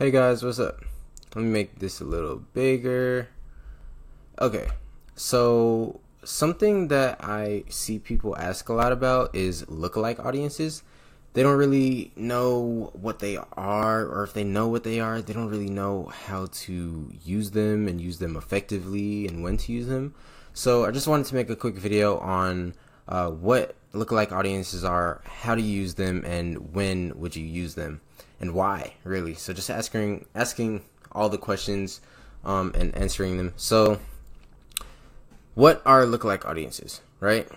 Hey guys, what's up? Let me make this a little bigger. Okay, so something that I see people ask a lot about is lookalike audiences. They don't really know what they are, or if they know what they are, they don't really know how to use them and use them effectively and when to use them. So I just wanted to make a quick video on what lookalike audiences are, how to use them, and when would you use them, and why, really. So just asking all the questions and answering them. So what are lookalike audiences, right?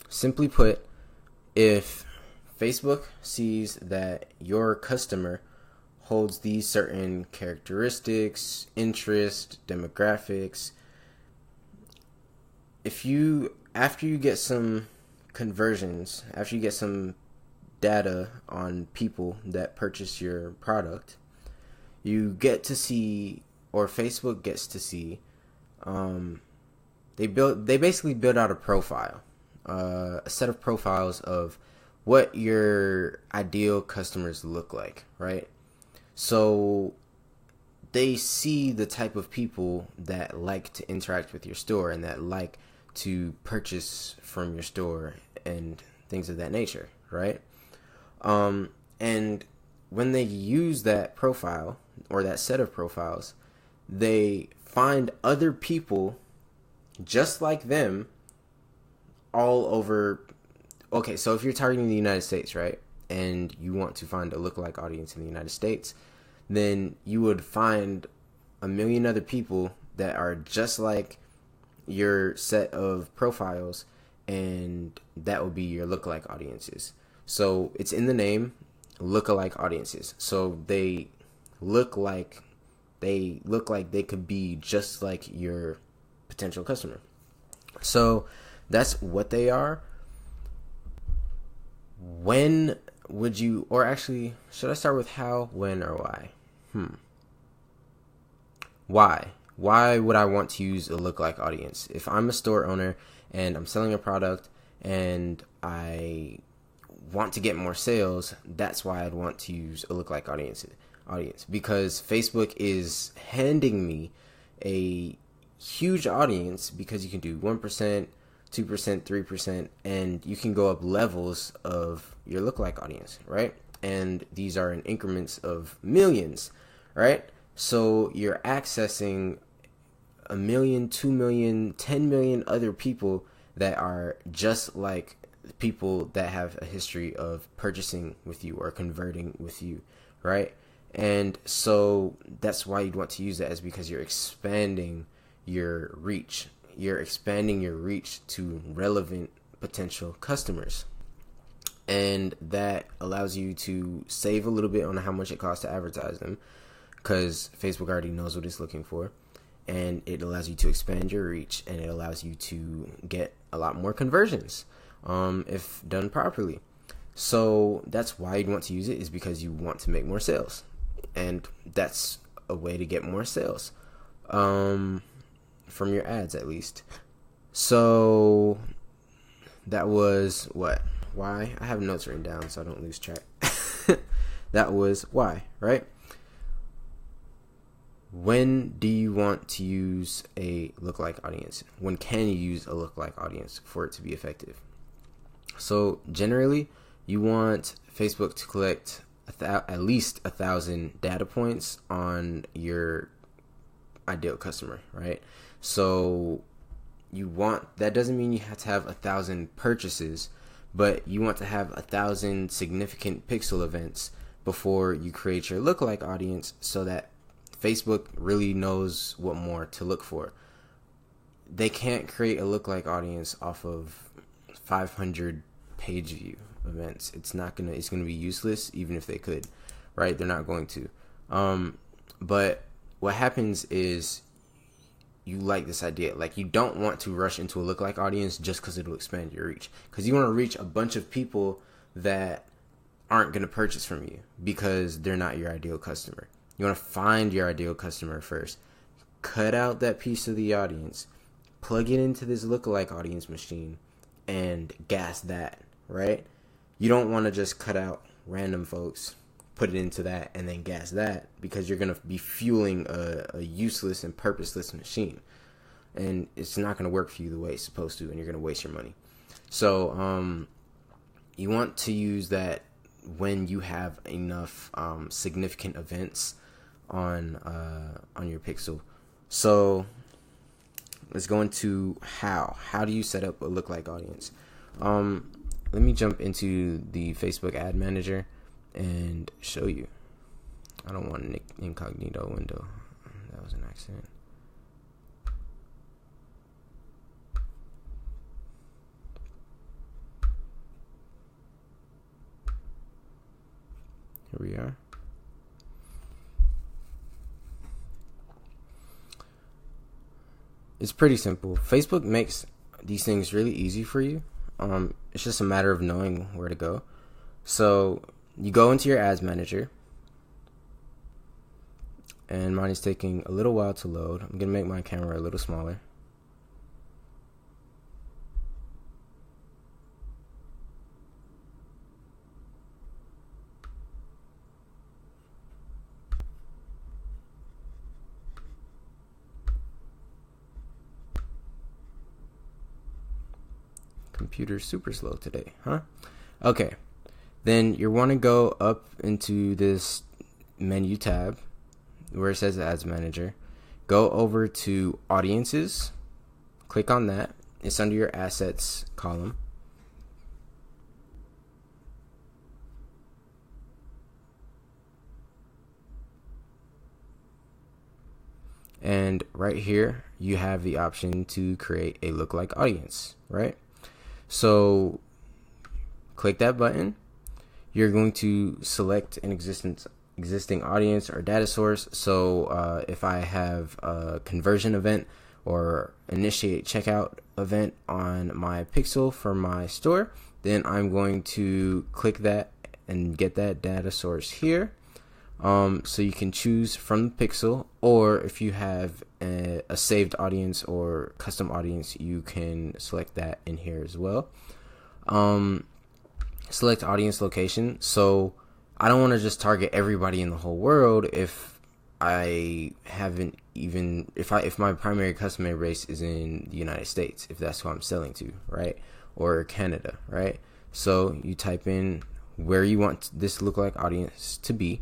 Simply put, if Facebook sees that your customer holds these certain characteristics, interest, demographics, after you get some conversions, after you get some data on people that purchase your product, you get to see, or Facebook gets to see, they basically build out a profile, a set of profiles of what your ideal customers look like, right? So they see the type of people that like to interact with your store and that like to purchase from your store and things of that nature, right? And when they use that profile or that set of profiles, they find other people just like them all over. Okay, so if you're targeting the United States, right, and you want to find a lookalike audience in the United States, then you would find a million other people that are just like your set of profiles, and that would be your lookalike audiences. So it's in the name, lookalike audiences. So they look like they could be just like your potential customer. So that's what they are. When would you, or actually, should I start with how, when, or why? Why? Why would I want to use a lookalike audience? If I'm a store owner and I'm selling a product and I want to get more sales, that's why I'd want to use a lookalike audience, because Facebook is handing me a huge audience, because you can do 1%, 2%, 3%, and you can go up levels of your lookalike audience, right? And these are in increments of millions, right? So you're accessing 1 million, 2 million, 10 million other people that are just like people that have a history of purchasing with you or converting with you, right? And so that's why you'd want to use that, is because you're expanding your reach. You're expanding your reach to relevant potential customers. And that allows you to save a little bit on how much it costs to advertise them, because Facebook already knows what it's looking for. And it allows you to expand your reach, and it allows you to get a lot more conversions if done properly. So that's why you'd want to use it, is because you want to make more sales. And that's a way to get more sales. From your ads, at least. So that was what? Why? I have notes written down so I don't lose track. That was why, right? When do you want to use a lookalike audience? When can you use a lookalike audience for it to be effective? So generally, you want Facebook to collect at least 1,000 data points on your ideal customer, right? So that doesn't mean you have to have 1,000 purchases, but you want to have 1,000 significant pixel events before you create your lookalike audience, so that Facebook really knows what more to look for. They can't create a lookalike audience off of 500 page view events. It's gonna be useless, even if they could, right? They're not going to. But what happens is, you like this idea. Like, you don't want to rush into a lookalike audience just because it'll expand your reach. Because you want to reach a bunch of people that aren't going to purchase from you because they're not your ideal customer. You want to find your ideal customer first. Cut out that piece of the audience. Plug it into this lookalike audience machine and gas that, right? You don't want to just cut out random folks. put it into that and then gas that, because you're going to be fueling a useless and purposeless machine, and it's not going to work for you the way it's supposed to, and you're going to waste your money. So you want to use that when you have enough significant events on your pixel. So let's go into how do you set up a lookalike audience. Let me jump into the Facebook ad manager and show you. I don't want an incognito window. That was an accident. Here we are. It's pretty simple. Facebook makes these things really easy for you. It's just a matter of knowing where to go. So you go into your ads manager, and mine is taking a little while to load. I'm gonna make my camera a little smaller. Computer's super slow today, huh? Okay, then you want to go up into this menu tab where it says Ads Manager. Go over to Audiences, click on that. It's under your Assets column. And right here, you have the option to create a lookalike audience, right? So click that button. You're going to select an existing audience or data source. So if I have a conversion event or initiate checkout event on my pixel for my store, then I'm going to click that and get that data source here. So you can choose from the pixel, or if you have a saved audience or custom audience, you can select that in here as well. Select audience location. So I don't want to just target everybody in the whole world if I haven't even, if my primary customer base is in the United States, if that's who I'm selling to, right? Or Canada, right? So you type in where you want this lookalike audience to be,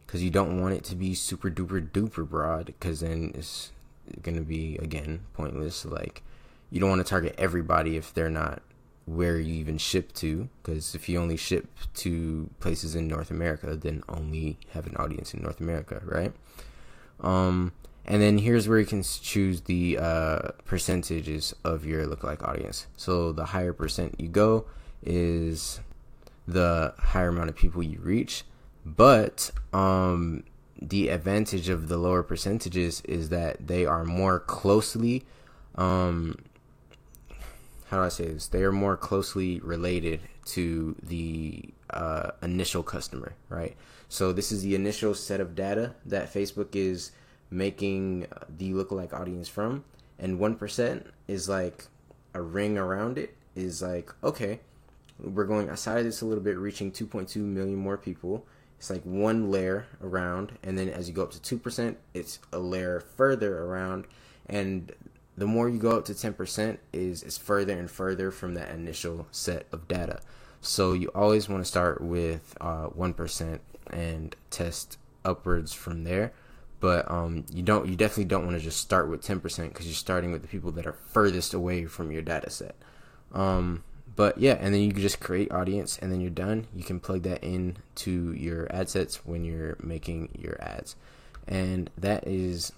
because you don't want it to be super duper duper broad, because then it's going to be, again, pointless. Like, you don't want to target everybody if they're not where you even ship to, because if you only ship to places in North America, then only have an audience in North America, right? And then here's where you can choose the percentages of your lookalike audience. So the higher percent you go is the higher amount of people you reach. But the advantage of the lower percentages is that they are more closely, how do I say this? They are more closely related to the initial customer, right? So this is the initial set of data that Facebook is making the lookalike audience from, and 1% is like a ring around it. Is like, okay, we're going outside this a little bit, reaching 2.2 million more people. It's like one layer around, and then as you go up to 2%, it's a layer further around, and the more you go up to 10% is further and further from that initial set of data. So you always want to start with 1% and test upwards from there. But you definitely don't want to just start with 10%, because you're starting with the people that are furthest away from your data set. But yeah, and then you can just create audience, and then you're done. You can plug that in to your ad sets when you're making your ads. And that is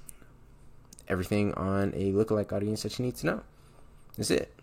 everything on a lookalike audience that you need to know. That's it.